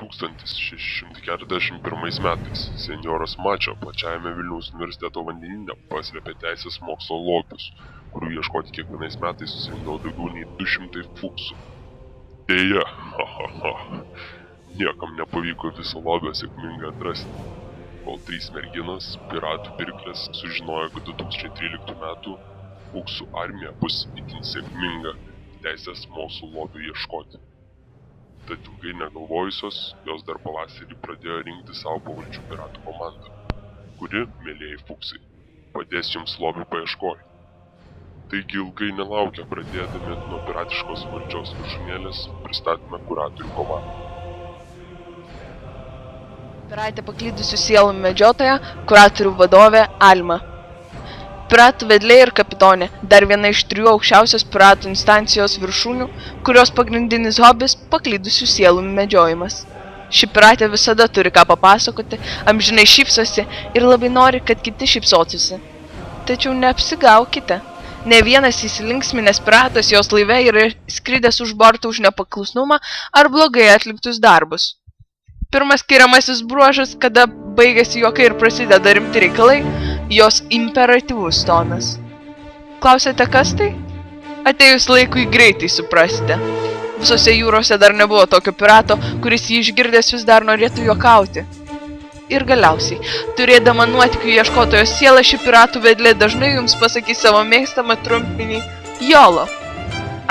1641 metais senjoras Mačio plačiajame Vilniaus universiteto vandenyne paslėpė teisės mokslo lobius, kurių ieškoti kiekvienais metais susirinkdavo daugiau nei 200 fuksų. Deja, niekam nepavyko viso lobio sėkmingai atrasti, kol 3 merginos, piratų pirklės, sužinojo, kad 2013 metų fuksų armija bus itin sėkminga teisės mokslo lobių ieškoti. Tad ilgai negalvojusios, jos dar pavasarį pradėjo rinkti savo pavaldžių piratų komandą, kuri, mielieji fuksai, padės jums lobių paieškoj. Taigi ilgai nelaukę pradėdami nuo piratiškos valdžios viršūnėlės pristatėme kuratorių komandą. Piratė paklydusių sielų medžiotoja, kuratorių vadovė Alma. Piratų vedlė ir kapitonė, dar viena iš 3 aukščiausios piratų instancijos viršūnių, kurios pagrindinis hobis – paklydusių sielų medžiojimas. Ši piratė visada turi ką papasakoti, amžinai šypsosi ir labai nori, kad kiti šypsotųsi. Tačiau neapsigaukite. Ne vienas įsilinksminęs piratas jos laive yra skridęs už borto už nepaklusnumą ar blogai atliktus darbus. Pirmas skiriamasis bruožas, kada baigiasi juokai ir prasideda rimti reikalai, jos imperatyvus tonas. Klausėte, kas tai? Atėjus laikui greitai suprasite. Visose jūrose dar nebuvo tokio pirato, kuris jį išgirdęs vis dar norėtų juokauti. Ir galiausiai, turėdama nuotykių ieškotojos sielą, ši piratų vedlė dažnai jums pasakys savo mėgstamą trumpinį YOLO.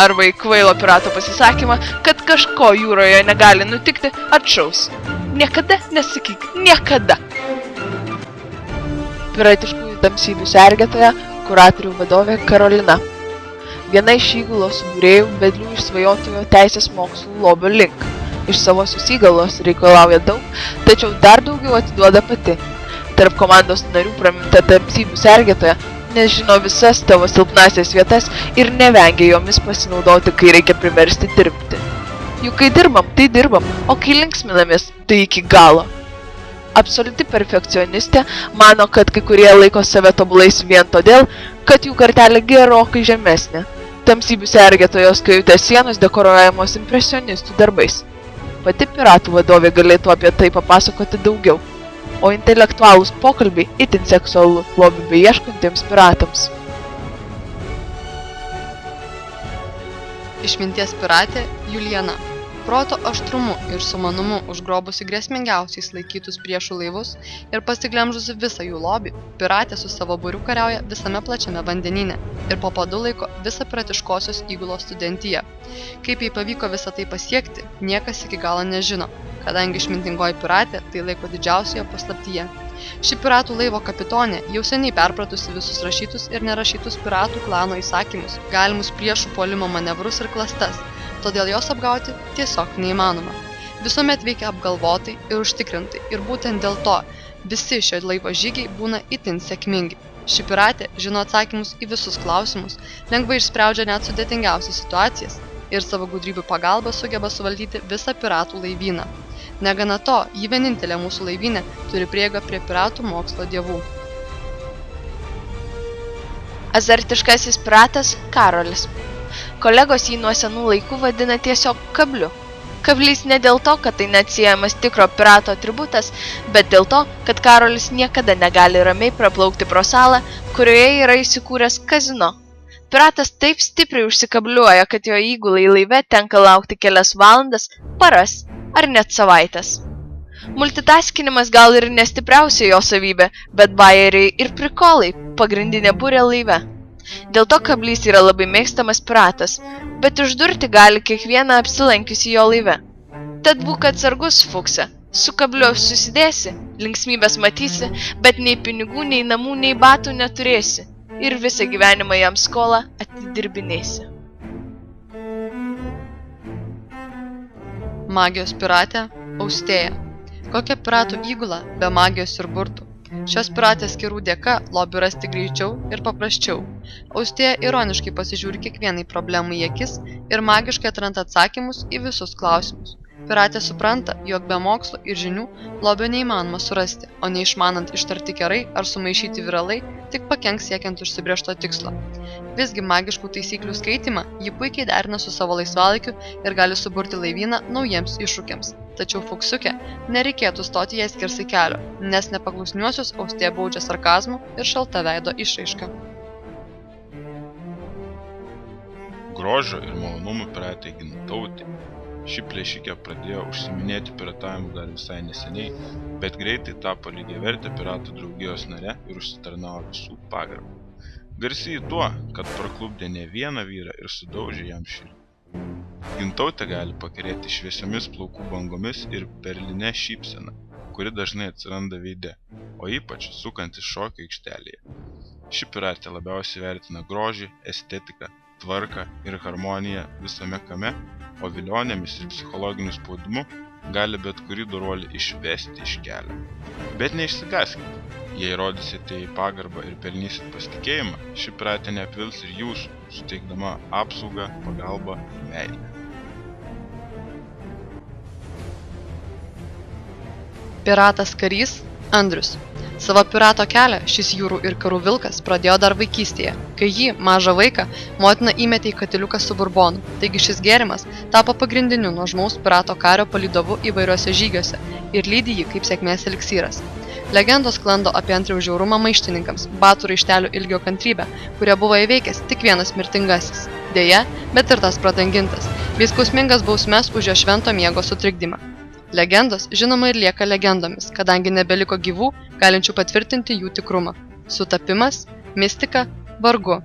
Arba į kvailo pirato pasisakymą, kad kažko jūroje negali nutikti, atšaus. Niekada nesakyk, niekada. Piratiškųjų tamsybių sergėtoja, kuratorių vadovė Karolina. Viena iš įgulos subūrėjų vedlių išsvajotojo teisės mokslų lobio link. Iš savosios įgalos reikalauja daug, tačiau dar daugiau atiduoda pati. Tarp komandos narių praminta tamsybių sergėtoja, nes žino visas tavo silpnasias vietas ir nevengia jomis pasinaudoti, kai reikia priversti dirbti. Juk kai dirbam, tai dirbam, o kai linksminamės, tai iki galo. Absoliuti perfekcionistė mano, kad kai kurie laiko save tobulais vien todėl, kad jų kartelė gerokai žemesnė. Tamsybių sergėtojos kajutės sienos dekoruojamos impresionistų darbais. Pati piratų vadovė galėtų apie tai papasakoti daugiau, o intelektualūs pokalbiai itin seksualų lobių beieškantiems piratams. Išminties piratė Juliana. Proto aštrumu ir sumanumu užgrobusi grėsmingiausiais laikytus priešų laivus ir pasiglemžusi visą jų lobį, piratė su savo būriu kariauja visame plačiame vandenyne ir po padu laiko visą piratiškosios įgulos studentiją. Kaip jai pavyko visą tai pasiekti, niekas iki galo nežino, kadangi išmintingoji piratė tai laiko didžiausioje paslaptyje. Ši piratų laivo kapitonė jau seniai perpratusi visus rašytus ir nerašytus piratų klano įsakymus, galimus priešų puolimo manevrus ir klastas, todėl jos apgauti tiesiog neįmanoma. Visuomet veikia apgalvotai ir užtikrintai ir būtent dėl to visi šio laivo žygiai būna itin sėkmingi. Ši piratė žino atsakymus į visus klausimus, lengvai išsprendžia net sudėtingiausias situacijas ir savo gudrybių pagalba sugeba suvaldyti visą piratų laivyną. Negana to, ji vienintelė mūsų laivyne turi prieigą prie piratų mokslo dievų. Azartiškasis piratas Karolis. Kolegos jį nuo senų laikų vadina tiesiog kabliu. Kablys ne dėl to, kad tai neatsiejamas tikro pirato atributas, bet dėl to, kad Karolis niekada negali ramiai praplaukti pro salą, kurioje yra įsikūręs kazino. Piratas taip stipriai užsikabliuoja, kad jo įgulai laive tenka laukti kelias valandas, paras ar net savaitės. Multitaskinimas gal ir nestipriausia jo savybė, bet bajeriai ir prikolai pagrindinė burė laive. Dėl to kablys yra labai mėgstamas piratas, bet išdurti gali kiekvieną apsilankiusi jo laive. Tad būk atsargus, fukse, su kabliu susidėsi, linksmybės matysi, bet nei pinigų, nei namų, nei batų neturėsi ir visą gyvenimą jam skolą atidirbinėsi. Magijos piratė Austėja. Kokia piratų įgula be magijos ir burtų? Šios piratės skirų dėka lobį rasti greičiau ir paprasčiau. Austėja ironiškai pasižiūri kiekvienai problemai į akis ir magiškai atranda atsakymus į visus klausimus. Piratė supranta, jog be mokslo ir žinių lobio neįmanoma surasti, o neišmanant ištarti kerai ar sumaišyti viralai tik pakenks siekiant užsibrėžto tikslo. Visgi magiškų taisyklių skaitymą ji puikiai derina su savo laisvalaikiu ir gali suburti laivyną naujiems iššūkiams. Tačiau Fuksiukė nereikėtų stoti jai skersai kelio, nes nepaklusniuosius Austėja baudžia sarkazmu ir šalta veido išraiška. Grožio ir malonumų piratė Gintautė. Ši plėšikė pradėjo užsiiminėti piratavimu dar visai neseniai, bet greitai tapo lygiavertė piratų draugijos nare ir užsitarnavo visų pagarbą. Garsiai tuo, kad praklupdė ne vieną vyrą ir sudaužė jam širdį. Gintautė gali pakerėti šviesiomis plaukų bangomis ir perline šypsena, kuri dažnai atsiranda veide, o ypač sukantis šokio aikštelėje. Ši piratė labiausiai vertina grožį, estetiką, tvarką ir harmoniją visame kame, o vilionėmis ir psichologiniu spaudimu gali bet kurį doruolį išvesti iš kelio. Bet neišsigąskite, jei rodysite į pagarbą ir pelnysit pasitikėjimą, ši piratė neapvils ir jūsų, suteikdama apsaugą, pagalbą ir meilę. Piratas karys Andrius. Savo pirato kelią šis jūrų ir karų vilkas pradėjo dar vaikystėje, kai jį, mažą vaiką, motina įmetė į katiliuką su burbonu, taigi šis gėrimas tapo pagrindiniu nuožmaus pirato kario palydovu įvairiuose žygiuose ir lydi jį kaip sėkmės eliksyras. Legendos sklando apie Andriaus žiaurumą maištininkams, batų raištelių ilgio kantrybę, kurie buvo įveikęs tik vienas mirtingasis. Deja, bet ir tas pradangintas, bei skausmingas bausmes už jo švento miego sutrikdymą. Legendos, žinoma, ir lieka legendomis, kadangi nebeliko gyvų, galinčių patvirtinti jų tikrumą. Sutapimas, mistika, vargu.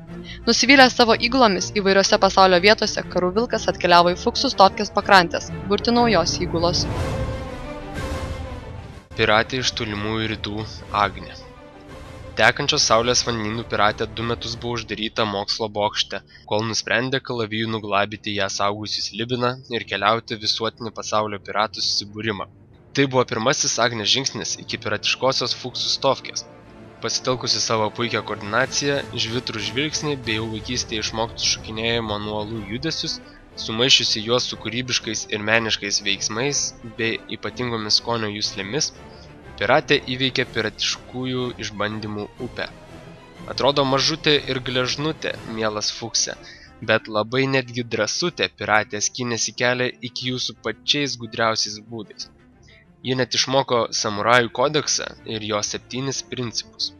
Nusivylęs savo įgulomis įvairiose pasaulio vietose, karų vilkas atkeliavo į Fuksų Stotkės pakrantės, burti naujos įgulos. Piratė iš tolimųjų rytų Agnė. Tekančios saulės vandenynų piratė 2 metus buvo uždaryta mokslo bokšte, kol nusprendė kalaviju nuglabyti ją saugusius Libiną ir keliauti visuotinį pasaulio piratų susibūrimą. Tai buvo pirmasis Agnės žingsnis iki piratiškosios Fuksų Stotkės. Pasitelkusi savo puikią koordinaciją, žvitrų žvilgsnį bei jau vaikystėje išmoktus šokinėjimo nuo uolų judesius, sumaišiusi juos su kūrybiškais ir meniškais veiksmais bei ypatingomis skonio juslėmis, piratė įveikė piratiškųjų išbandymų upę. Atrodo mažutė ir gležnutė, mielas Fukse, bet labai netgi drąsutė piratė skynėsi kelią iki jūsų pačiais gudriausiais būdais. Ji net išmoko samurajų kodeksą ir jo 7 principus.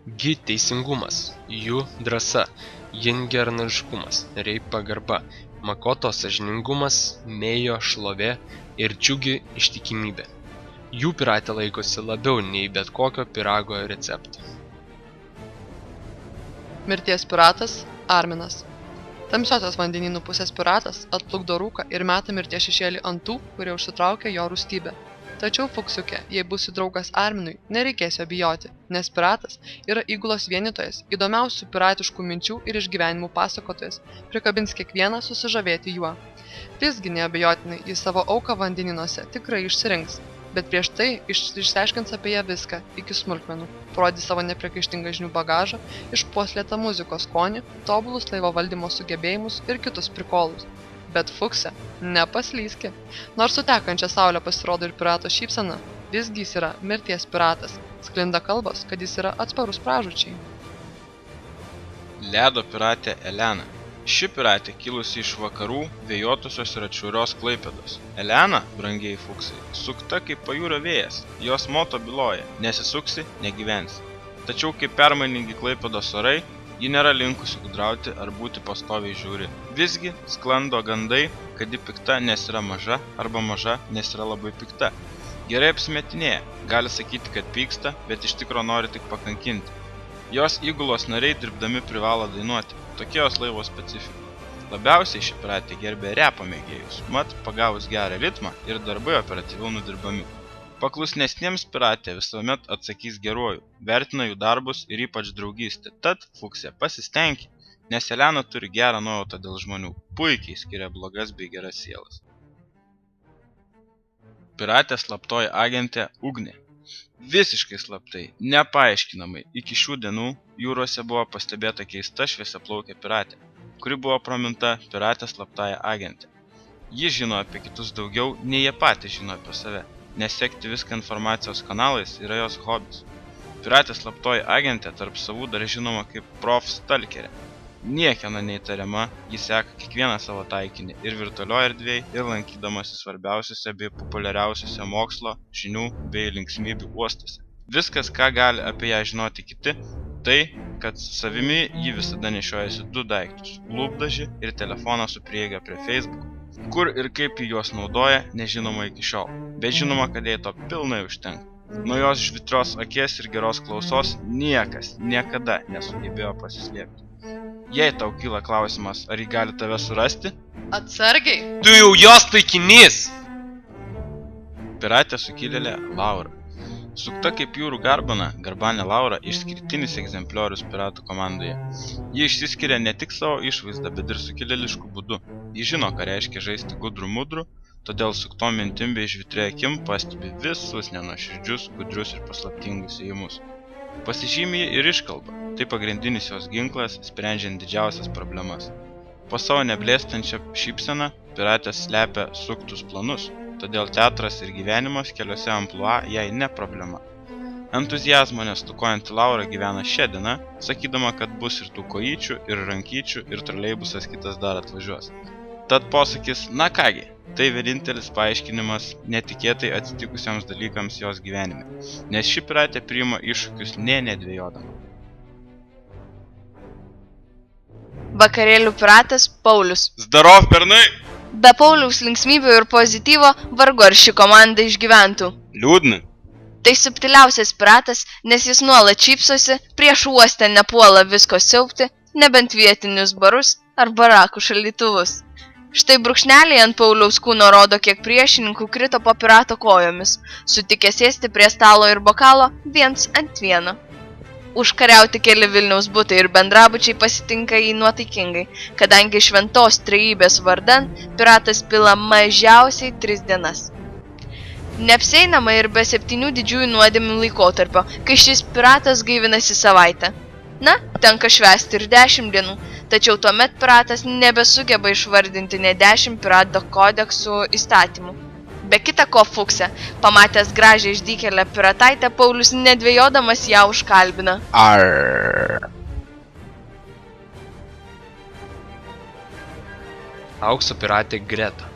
Gi teisingumas, Ju drąsa, Jin geranoriškumas, Rei pagarba, Makoto sąžiningumas, Meijo šlovė ir Džiugi ištikimybė. Jų piratė laikosi labiau nei bet kokio pirago recepto. Mirties piratas Arminas. Tamsiosios vandenynų pusės piratas atplukdo rūką ir meta mirties šešėlį ant tų, kurie užsitraukia jo rūstybę. Tačiau Fuksiukė, jei būsi draugas Arminui, nereikės jo bijoti, nes piratas yra įgulos vienytojas, įdomiausių piratiškų minčių ir išgyvenimų pasakotojas, prikabins kiekvieną susižavėti juo. Visgi neabejotinai jis savo auką vandenynuose tikrai išsirinks, bet prieš tai išsiaiškins apie ją viską, iki smulkmenų, parodys savo nepriekaištingą žinių bagažą, išpuoselėtą muzikos skonį, tobulus laivo valdymo sugebėjimus ir kitus prikolus. Bet Fukse, nepaslyski. Nors su tekančia saulė pasirodo ir pirato šypsena, visgi jis yra mirties piratas. Sklinda kalbos, kad jis yra atsparus pražūčiai. Ledo piratė Elena. Ši piratė kilusi iš vakarų, vėjuotosios ir atšiaurios Klaipėdos. Elena, brangieji Fuksai, sukta kaip pajūrio vėjas. Jos moto byloja: nesisuksi, negyvensi. Tačiau kaip permainingi Klaipėdos orai, ji nėra linkusi gudrauti ar būti pastoviai žiauri. Visgi sklando gandai, kad ji pikta, nes yra maža, arba maža, nes yra labai pikta. Gerai apsimetinėja, gali sakyti, kad pyksta, bet iš tikro nori tik pakankinti. Jos įgulos nariai dirbdami privalo dainuoti, tokie jos laivo specifika. Labiausiai ši piratė gerbė repo mėgėjus, mat pagavus gerą ritmą ir darbai operatyviau nudirbami. Paklusnesniems piratė visuomet atsakys geruoju, vertina jų darbus ir ypač draugystę. Tad Fuksė pasistengki, nes Elena turi gerą nuojautą dėl žmonių, puikiai skiria blogas bei geras sielas. Piratė slaptoji agentė Ugnė. Visiškai slaptai, nepaaiškinamai, iki šių dienų jūrose buvo pastebėta keista šviesiaplaukė piratė, kuri buvo praminta piratė slaptąja agentė. Ji žino apie kitus daugiau, nei jie patys žino apie save, nes sekti viską informacijos kanalais yra jos hobis. Piratė slaptoji agentė tarp savų dar žinoma kaip Prof. Stalkerė. Niekieno neįtariama, ji seka kiekvieną savo taikinį ir virtualioje erdvėje, ir lankydamasi svarbiausiuose bei populiariausiuose mokslo, žinių bei linksmybių uostuose. Viskas, ką gali apie ją žinoti kiti, tai, kad su savimi ji visada nešiojasi 2 daiktus – lūpdažį ir telefoną su prieiga prie Facebook. Kur ir kaip ji juos naudoja, nežinoma iki šiol, bet žinoma, kad jai to pilnai užtenka. Nuo jos žvitrios akies ir geros klausos niekas niekada nesugebėjo pasislėpti. Jei tau kyla klausimas, ar ji gali tave surasti? Atsargiai! Tu jau jos taikinys! Piratė sukilėlė Laura. Sukta kaip jūrų garbana, garbanė Laura išskirtinis egzempliorius piratų komandoje. Ji išsiskiria ne tik savo išvaizdą, bet ir sukilėlišku būdu. Ji žino, ką reiškia žaisti gudrų mudrų, todėl suktom mintim bei žvitrė akim pastebi visus nenuoširdžius, gudrius ir paslaptingus ėjimus. Pasižymi ji ir iškalba, tai pagrindinis jos ginklas, sprendžiant didžiausias problemas. Po savo neblėstančią šypseną, piratės slepia suktus planus, todėl teatras ir gyvenimas keliose amplua jai ne problema. Entuziazmo nestukojanti Laura gyvena šią dieną, sakydama, kad bus ir tų kojyčių, ir rankyčių, ir troleibusas kitas dar atvažiuos. Tad posakis, na kągi, tai vienintelis paaiškinimas netikėtai atsitikusiems dalykams jos gyvenime, nes ši piratė priima iššūkius nedvejodama. Vakarėlių piratas Paulius. Zdarov, bernai! Be Pauliaus linksmybių ir pozityvo vargu ar ši komanda išgyventų. Liūdna. Tai subtiliausias piratas, nes jis nuolat šypsosi, prieš uostę nepuola visko siaubti, nebent vietinius barus ar barakų šaldytuvus. Štai brūkšneliai ant Pauliaus kūno rodo, kiek priešininkų krito po pirato kojomis, sutikę sėsti prie stalo ir bokalo viens ant vieno. Užkariauti keli Vilniaus butai ir bendrabučiai pasitinka jį nuotaikingai, kadangi šventos trejybės vardan piratas pila mažiausiai 3 dienas. Neapsieinama ir be 7 didžiųjų nuodėmių laikotarpio, kai šis piratas gaivinasi savaitę. Na, tenka švęsti ir 10 dienų, tačiau tuomet piratas nebesugeba išvardinti ne 10 pirato kodeksų įstatymų. Be kita ko Fuksė, pamatęs gražią išdykėlę pirataitę, Paulius nedvejodamas ją užkalbina. Arr. Aukso piratė Greta.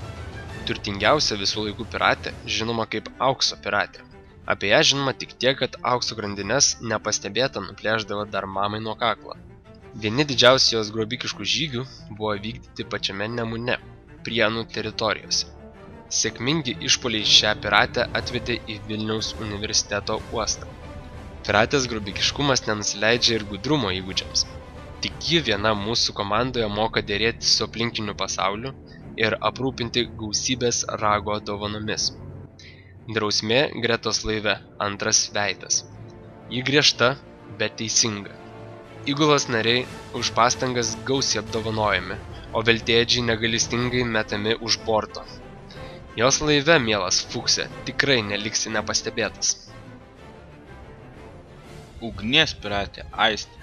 Turtingiausia visų laikų piratė, žinoma kaip aukso piratė. Apie ją žinoma tik tiek, kad aukso grandines nepastebėta nuplėšdavo dar mamai nuo kaklo. Vieni didžiausių jos grobikiškų žygių buvo vykdyti pačiame Nemune, Prienų teritorijose. Sėkmingi išpuoliai šią piratę atvedė į Vilniaus universiteto uostą. Piratės grobikiškumas nenusileidžia ir gudrumo įgūdžiams. Tik ji viena mūsų komandoje moka dėrėti su aplinkiniu pasauliu ir aprūpinti gausybės rago dovanomis. Drausmė Gretos laive – antras veidas. Ji griežta, bet teisinga. Įgulos nariai už pastangas gausiai apdovanojami, o veltėdžiai negailestingai metami už borto. Jos laive, mielas Fuksė, tikrai neliksi nepastebėtas. Ugnies piratė Aistė.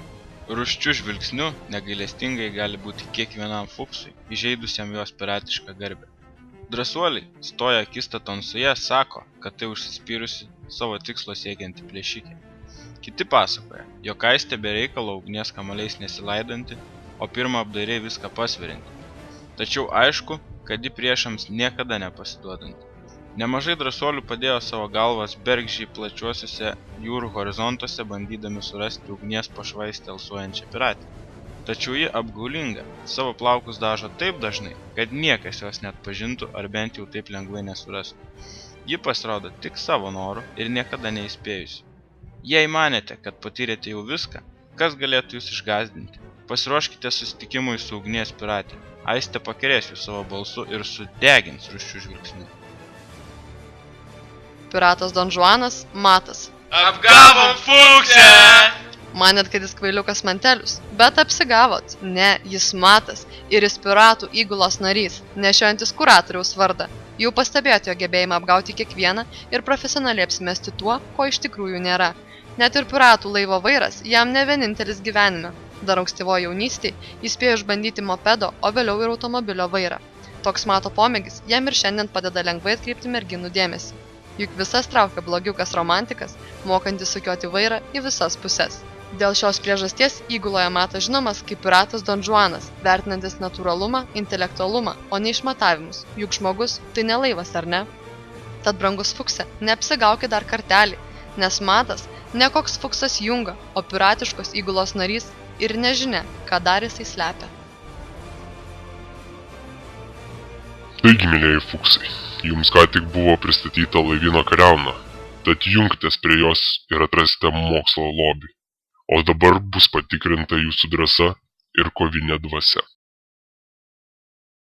Rūsčiu žvilgsniu negailestingai gali būti kiekvienam Fuksui, įžeidusiam jos piratišką garbę. Drąsuoliai, stoja akistaton su ja, sako, kad tai užsispyrusi savo tikslo siekianti plėšikė. Kiti pasakoja, jog Aistė be reikalo ugnies kamuoliais nesilaidanti, o pirmą apdairiai viską pasverinti. Tačiau aišku, kad ji priešams niekada nepasiduodanti. Nemažai drąsuolių padėjo savo galvas bergždžiai plačiuosiuose jūrų horizontuose, bandydami surasti ugnies pašvaistę alsuojančią piratę. Tačiau ji apgaulinga, savo plaukus dažo taip dažnai, kad niekas jos net pažintų ar bent jau taip lengvai nesurastų. Ji pasirodo tik savo noru ir niekada neįspėjusi. Jei manėte, kad patyrėte jau viską, kas galėtų jūs išgąsdinti? Pasiruoškite susitikimui su ugnies piratė. Aistė pakerės jų savo balsu ir sudegins rūsčių žvilgsniu. Piratas Don Juanas Matas. Apgavom Fuksę! Manėt, kad jis kvailiukas Mantelius, bet apsigavot. Ne, jis Matas ir jis piratų įgulos narys, nešiojantis kuratoriaus vardą. Jau pastebėjote jo gebėjimą apgauti kiekvieną ir profesionaliai apsimesti tuo, ko iš tikrųjų nėra. Net ir piratų laivo vairas jam ne vienintelis gyvenime. Dar ankstyvoje jaunystėje jis spėjo išbandyti mopedo, o vėliau ir automobilio vairą. toks mato pomėgis jam ir šiandien padeda lengvai atkreipti merginų dėmesį. Juk visas traukia blogiukas romantikas, mokantis sukioti vairą į visas puses. Dėl šios priežasties įguloje matas žinomas kaip piratas Don Juanas, vertinantis natūralumą, intelektualumą, o ne išmatavimus, juk žmogus tai ne laivas, ar ne? Tad brangus Fukse, neapsigaukit dar kartelį, nes matas ne koks Fuksas Junga, o piratiškos įgulos narys ir nežinia, ką dar jisai slepia. Taigi, mėlyjei Fuksai, jums ką tik buvo pristatyta laivyno kariauna, tad jungtės prie jos ir atrasite mokslo lobį. O dabar bus patikrinta jūsų drąsa ir kovinė dvasia.